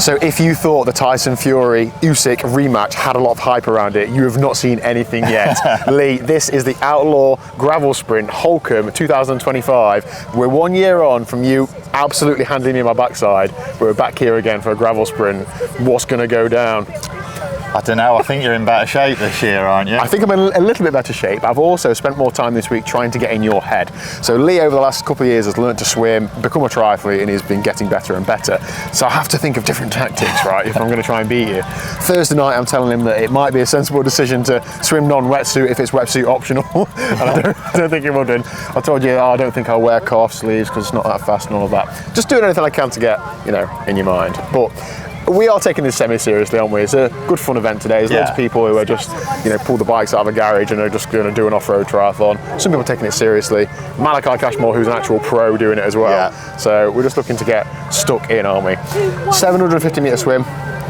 So if you thought the Tyson Fury Usyk rematch had a lot of hype around it, you have not seen anything yet. Lee, this is the Outlaw Gravel Sprint Holcomb 2025. We're 1 year on from you absolutely handing me my backside. We're back here again for a gravel sprint. What's going to go down? I don't know, I think you're in better shape this year, aren't you? I think I'm in a little bit better shape. I've also spent more time this week trying to get in your head. So Lee, over the last couple of years, has learned to swim, become a triathlete, and he's been getting better and better. So I have to think of different tactics, right, if I'm going to try and beat you. Thursday night, I'm telling him that it might be a sensible decision to swim non-wetsuit if it's wetsuit optional. And I don't think it would. I told you, I don't think I'll wear calf sleeves because it's not that fast and all of that. Just doing anything I can to get, you know, in your mind. But we are taking this semi-seriously, aren't we? It's a good fun event today. There's lots of people who are just, you know, pull the bikes out of a garage and are just going to do an off-road triathlon. Some people are taking it seriously. Malachi Cashmore, who's an actual pro, doing it as well. Yeah. So we're just looking to get stuck in, aren't we? 750 metre swim,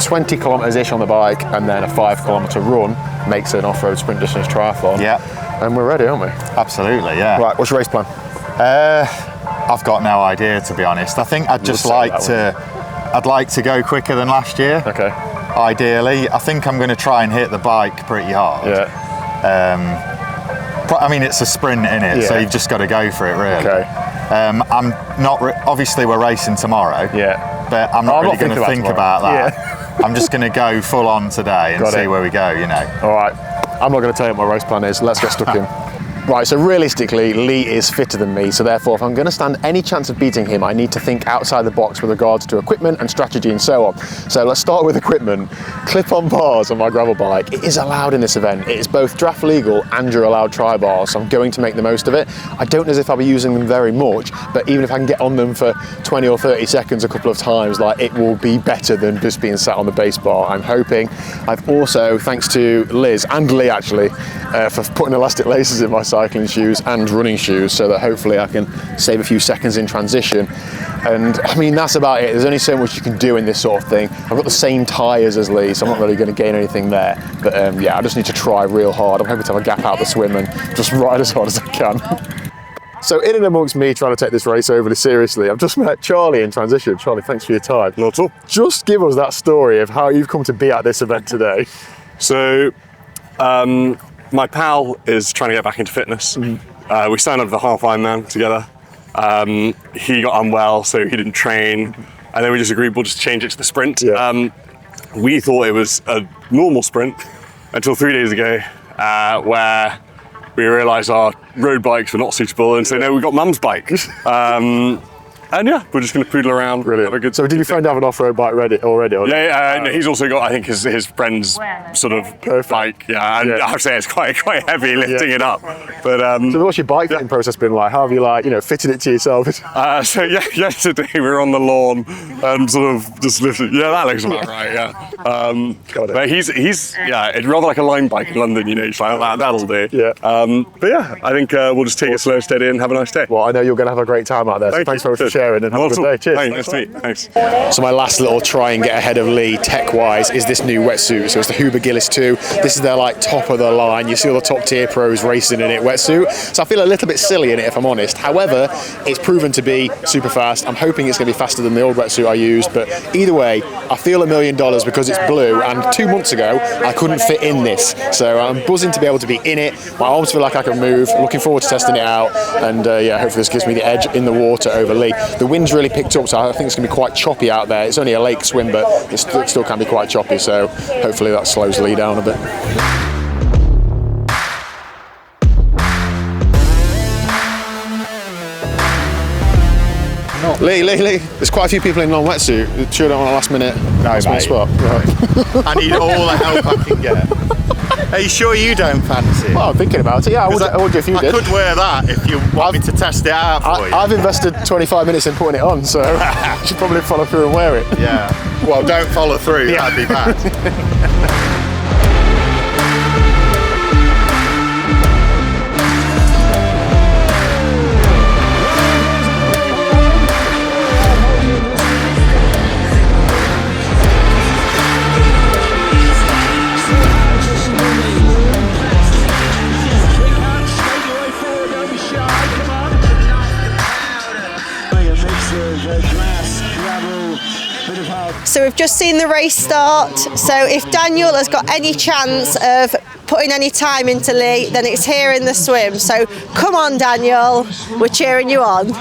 20 kilometres-ish on the bike, and then a 5 kilometre run makes an off-road sprint distance triathlon. Yeah. And we're ready, aren't we? Absolutely, yeah. Right, what's your race plan? I've got no idea, to be honest. I think I'd like to go quicker than last year. Okay. Ideally, I think I'm going to try and hit the bike pretty hard. Yeah. I mean, it's a sprint, innit? Yeah. So you've just got to go for it, really. Okay. I'm not. Obviously, we're racing tomorrow. Yeah. But I'm not really going to think about that. Yeah. I'm just going to go full on today and see where we go. You know. All right. I'm not going to tell you what my race plan is. Let's get stuck in. Right, so realistically, Lee is fitter than me, so therefore if I'm going to stand any chance of beating him, I need to think outside the box with regards to equipment and strategy and so on. So let's start with equipment. Clip-on bars on my gravel bike. It is allowed in this event. It is both draft legal and you're allowed tri-bars, so I'm going to make the most of it. I don't know as if I'll be using them very much, but even if I can get on them for 20 or 30 seconds a couple of times, like, it will be better than just being sat on the base bar, I'm hoping. I've also, thanks to Liz, and Lee actually, for putting elastic laces in my cycling shoes and running shoes so that hopefully I can save a few seconds in transition. And I mean, that's about it. There's only so much you can do in this sort of thing. I've got the same tyres as Lee, so I'm not really going to gain anything there. But yeah, I just need to try real hard. I'm hoping to have a gap out the swim and just ride as hard as I can. So in and amongst me trying to take this race overly seriously, I've just met Charlie in transition. Charlie, thanks for your time. Not at all. Just give us that story of how you've come to be at this event today. So, my pal is trying to get back into fitness. We signed up for the half Ironman together. He got unwell, so he didn't train. And then we just agreed we'll just change it to the sprint. Yeah. We thought it was a normal sprint until 3 days ago, where we realised our road bikes were not suitable, and so no, we got Mum's bike. And yeah, we're just going to poodle around. Brilliant. So did your friend have an off-road bike ready already? Or no, he's also got, I think, his friend's sort of bike. Yeah, and I would say it's quite heavy lifting it up. But so what's your bike fitting process been like? How have you fitted it to yourself? So yeah, yesterday we were on the lawn and sort of just lifted. Yeah, that looks about right. Yeah. But he's it's rather like a line bike in London. You know, it's like that'll do. Yeah. But yeah, I think we'll just take it slow, steady, and have a nice day. Well, I know you're going to have a great time out there. So thanks very much for sharing and have a good day. Cheers. Hey, nice to meet you. Thanks. So my last little try and get ahead of Lee tech-wise is this new wetsuit. So it's the Huber Gillis 2. This is their top of the line. You see all the top tier pros racing in it wetsuit. So I feel a little bit silly in it if I'm honest. However, it's proven to be super fast. I'm hoping it's going to be faster than the old wetsuit I used. But either way, I feel $1 million because it's blue. And 2 months ago, I couldn't fit in this. So I'm buzzing to be able to be in it. My arms feel like I can move. Looking forward to testing it out. And yeah, hopefully this gives me the edge in the water over Lee. The wind's really picked up, so I think it's going to be quite choppy out there. It's only a lake swim, but it still can be quite choppy, so hopefully that slows Lee down a bit. Lee, there's quite a few people in non-wetsuit. Sure don't want a last minute spot. Right. I need all the help I can get. Are you sure you don't fancy it? Well, I'm thinking about it, yeah. I would if you did. I could wear that if you want me to test it out for you. I've invested 25 minutes in putting it on, so you should probably follow through and wear it. Yeah. Well, don't follow through, that'd be bad. So we've just seen the race start. So if Daniel has got any chance of putting any time into Lee, then it's here in the swim. So come on, Daniel, we're cheering you on.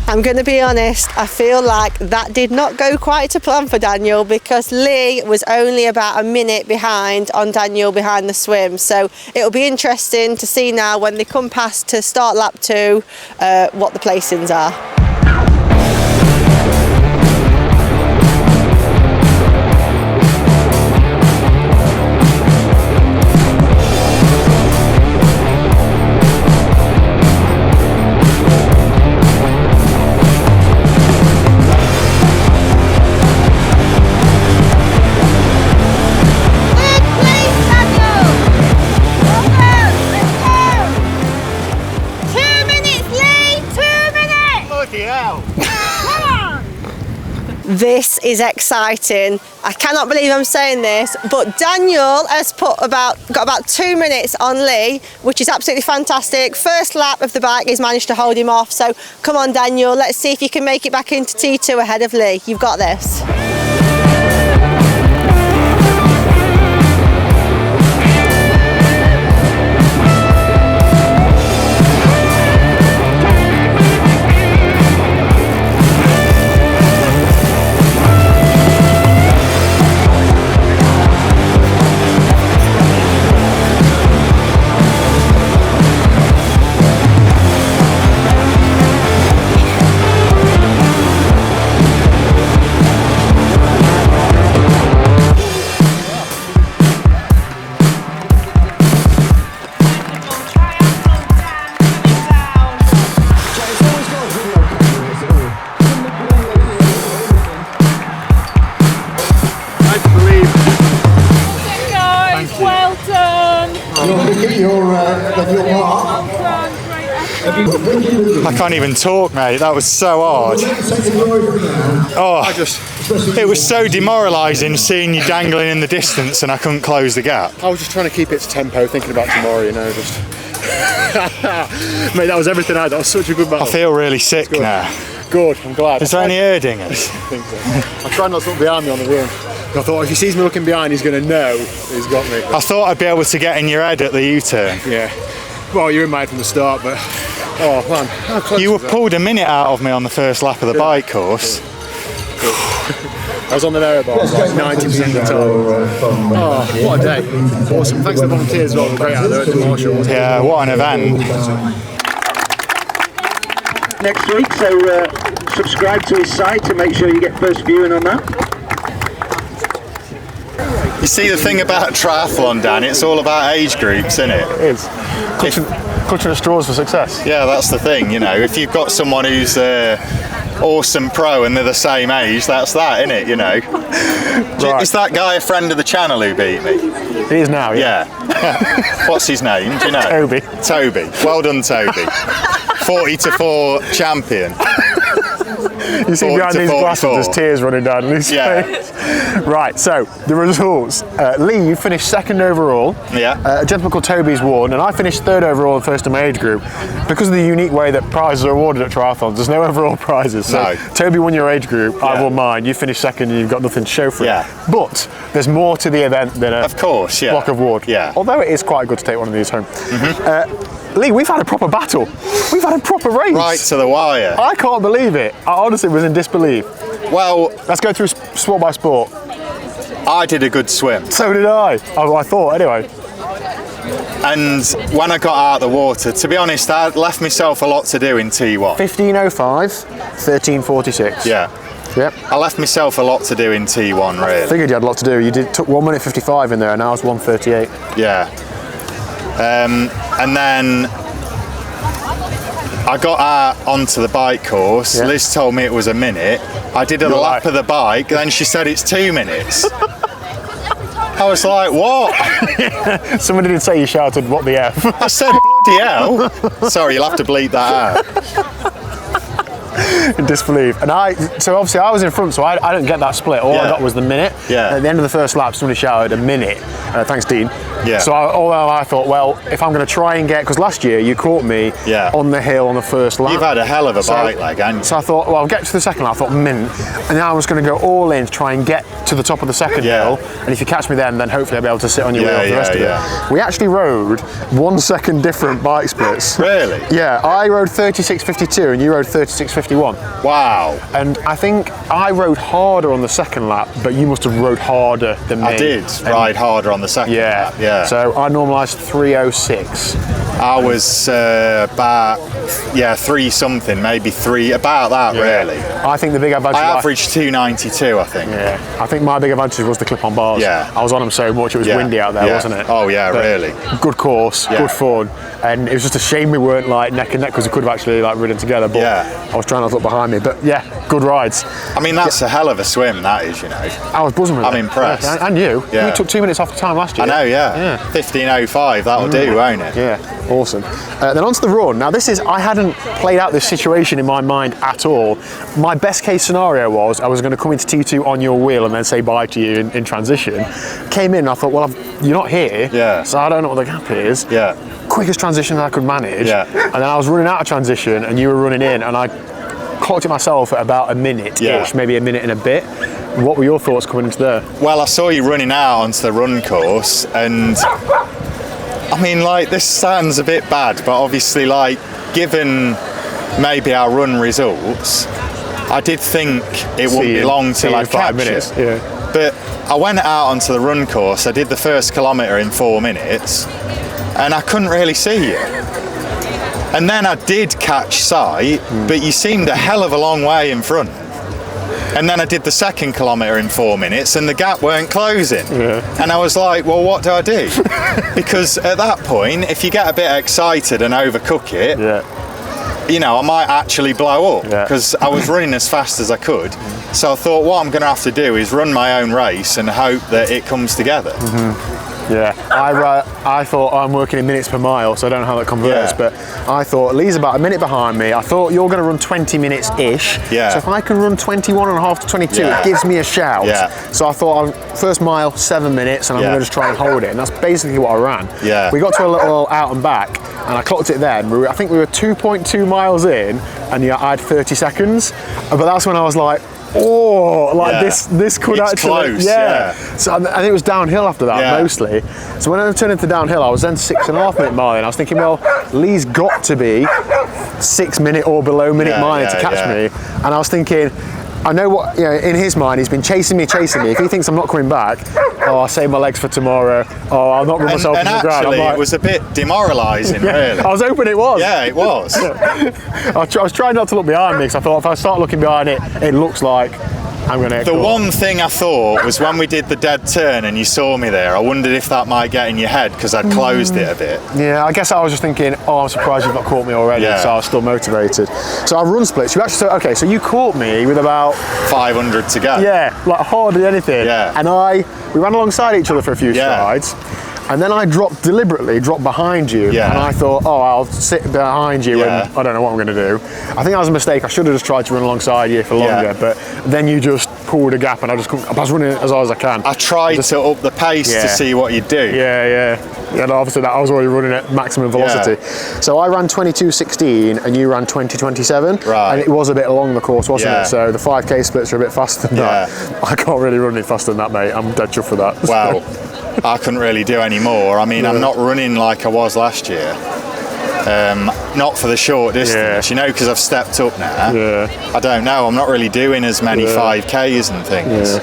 I'm going to be honest, I feel like that did not go quite to plan for Daniel, because Lee was only about a minute behind on Daniel behind the swim. So it'll be interesting to see now when they come past to start lap 2 what the placings are. This is exciting. I cannot believe I'm saying this, but Daniel has got about 2 minutes on Lee, which is absolutely fantastic. First lap of the bike, he's managed to hold him off. So come on, Daniel, let's see if you can make it back into T2 ahead of Lee. You've got this. I can't even talk, mate. That was so hard. Oh, it was so demoralising seeing you dangling in the distance and I couldn't close the gap. I was just trying to keep its tempo, thinking about tomorrow, you know, just... Mate, that was everything I had. That was such a good battle. I feel really sick now. Good, I'm glad. Is there any Erdingers? I think so. I tried not to look behind me on the run. I thought if he sees me looking behind, he's going to know he's got me. I thought I'd be able to get in your head at the U-turn. Yeah. Well, you were in my head from the start, but... Oh, man. How close you were pulled a minute out of me on the first lap of the bike course. I was on the narrow bar, like 90% of the time. Oh, what a day. Awesome. Thanks to the volunteers as well. Great out there at the Marshall. Yeah, what an event. Next week, so subscribe to his site to make sure you get first viewing on that. You see, the thing about TriathlonDan, it's all about age groups, isn't it? It is. Clutching at straws for success. Yeah, that's the thing, you know. If you've got someone who's awesome pro and they're the same age, that's that, isn't it, you know? Right. Is that guy a friend of the channel who beat me? He is now, yeah. What's his name, do you know? Toby. Toby. Well done, Toby. 40-4 champion. You see behind these glasses, there's tears running down his face. Right, so the results. Lee, you finished second overall. Yeah. A gentleman called Toby's won, and I finished third overall and first in my age group. Because of the unique way that prizes are awarded at triathlons, there's no overall prizes. So Toby won your age group, I won mine. You finished second and you've got nothing to show for it. But there's more to the event than a block of wood. Yeah. Although it is quite good to take one of these home. Lee, we've had a proper battle. We've had a proper race. Right to the wire. I can't believe it. I honestly was in disbelief. Well, let's go through sport by sport. I did a good swim. So did I. I thought, anyway. And when I got out of the water, to be honest, I left myself a lot to do in T1. 15:05, 13:46. Yeah. Yep. I left myself a lot to do in T1, really. I figured you had a lot to do. You took 1 minute 55 in there, and I was 1:38. Yeah. And then I got out onto the bike course. Yeah. Liz told me it was a minute. I did a You're lap like- of the bike, then she said it's 2 minutes. I was like, what? Somebody did say you shouted, "What the F?" I said, bloody hell. Sorry, you'll have to bleep that out. in disbelief. And so obviously I was in front, so I didn't get that split. All I got was the minute. Yeah. At the end of the first lap, somebody shouted a minute. Thanks, Dean. Yeah. So I thought, well, if I'm going to try and get, because last year you caught me on the hill on the first lap. You've had a hell of a bike leg, haven't you? So I thought, well, I'll get to the second lap. I thought, mint. And now I was going to go all in to try and get to the top of the second hill. And if you catch me then hopefully I'll be able to sit on your wheel for the rest of it. We actually rode 1 second different bike splits. Really? Yeah, I rode 36.52 and you rode 36.51. Wow. And I think I rode harder on the second lap, but you must have rode harder than me. I did ride harder on the second lap, yeah. So I normalised 3:06. I was about 3 something, maybe 3, about that really. I think the big advantage. I averaged 292, I think. Yeah, I think my big advantage was the clip-on bars. Yeah. I was on them so much, it was windy out there, wasn't it? Oh yeah, but really. Good course, good fun, and it was just a shame we weren't like neck and neck because we could have actually like ridden together. But I was trying not to look behind me. But yeah, good rides. I mean, that's a hell of a swim, that is, you know. I was buzzing with it. I'm impressed. Yeah, and you. Yeah. You took 2 minutes off the time last year. I know, yeah. 15:05, that'll do, won't it? Yeah, awesome. Then onto the run. Now I hadn't played out this situation in my mind at all. My best case scenario was I was going to come into T2 on your wheel and then say bye to you in transition. Came in and I thought, well, you're not here, so I don't know what the gap is. Yeah. Quickest transition I could manage. Yeah. And then I was running out of transition and you were running in and I clocked it myself at about a minute-ish, maybe a minute and a bit. What were your thoughts coming into there? Well, I saw you running out onto the run course and I mean, like, this sounds a bit bad, but obviously, like, given maybe our run results, I did think it wouldn't be long till I'd catch minutes. it. Yeah. But I went out onto the run course, I did the first kilometre in 4 minutes, and I couldn't really see you. And then I did catch sight, but you seemed a hell of a long way in front. And then I did the second kilometre in 4 minutes and the gap weren't closing. And I was like, well, what do I do? Because at that point, if you get a bit excited and overcook it, you know, I might actually blow up because I was running as fast as I could. So I thought what I'm going to have to do is run my own race and hope that it comes together. Yeah, I thought I'm working in minutes per mile, so I don't know how that converts, but I thought Lee's about a minute behind me. I thought you're going to run 20 minutes-ish, so if I can run 21.5 to 22, it gives me a shout. So I thought, first mile, 7 minutes, and I'm going to just try and hold it, and that's basically what I ran. We got to a little out and back, and I clocked it then. I think we were 2.2 miles in, and I had 30 seconds, but that's when I was like, this could it's actually close, So I think it was downhill after that mostly. So when I turned into downhill, I was then 6.5 minute mile in. I was thinking, well, Lee's got to be 6 minute or below minute mile to catch me. And I was thinking, I know what, you know, in his mind, he's been chasing me. If he thinks I'm not coming back, I'll save my legs for tomorrow. I'll not run myself into the ground. And actually, it was a bit demoralising, really. I was hoping it was. Yeah, it was. I was trying not to look behind me because I thought if I start looking behind it, it looks like I'm going to get The caught. one thing I thought was when we did the dead turn and you saw me there, I wondered if that might get in your head because I'd closed it a bit. Yeah, I guess I was just thinking, I'm surprised you've not caught me already, so I was still motivated. So our run splits, so you caught me with about 500 to go. Yeah, like hardly anything. Yeah. And we ran alongside each other for a few strides. And then I deliberately dropped behind you, and I thought, I'll sit behind you, and I don't know what I'm going to do. I think that was a mistake. I should have just tried to run alongside you for longer, but then you just pulled a gap, and I was running as hard as I can. I tried to up the pace to see what you'd do. Yeah, and obviously I was already running at maximum velocity. So I ran 22.16, and you ran 20.27, and it was a bit along the course, wasn't it? So the 5K splits are a bit faster than that. I can't really run any faster than that, mate. I'm dead chuffed for that. Well, I couldn't really do any more. I mean, I'm not running like I was last year. Not for the short distance, you know, because I've stepped up now. I don't know, I'm not really doing as many 5Ks and things.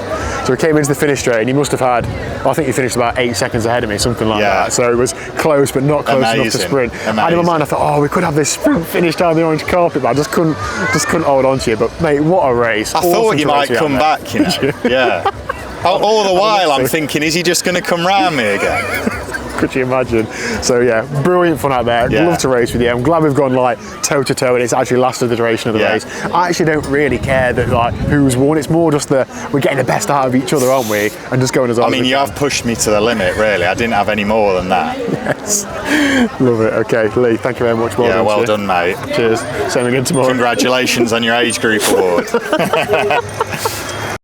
So we came into the finish straight and you must have had, I think you finished about 8 seconds ahead of me, something like that. So it was close, but not close enough to sprint. And in my mind I thought, we could have this sprint finish down the orange carpet, but I just couldn't hold on to you. But mate, what a race. I thought you might come back, you know. All the while I'm thinking, is he just going to come round me again? Could you imagine? So yeah, brilliant fun out there. Yeah. Love to race with you. I'm glad we've gone like toe to toe and it's actually lasted the duration of the Yeah. race. I actually don't really care that like who's won. It's more just that we're getting the best out of each other, aren't we? And just going as hard I mean, as we you can. have pushed me to the limit, really. I didn't have any more than that. Yes. Love it. Okay, Lee, thank you very much. Well to you. done, mate. Cheers. Same again tomorrow. Congratulations on your age group award.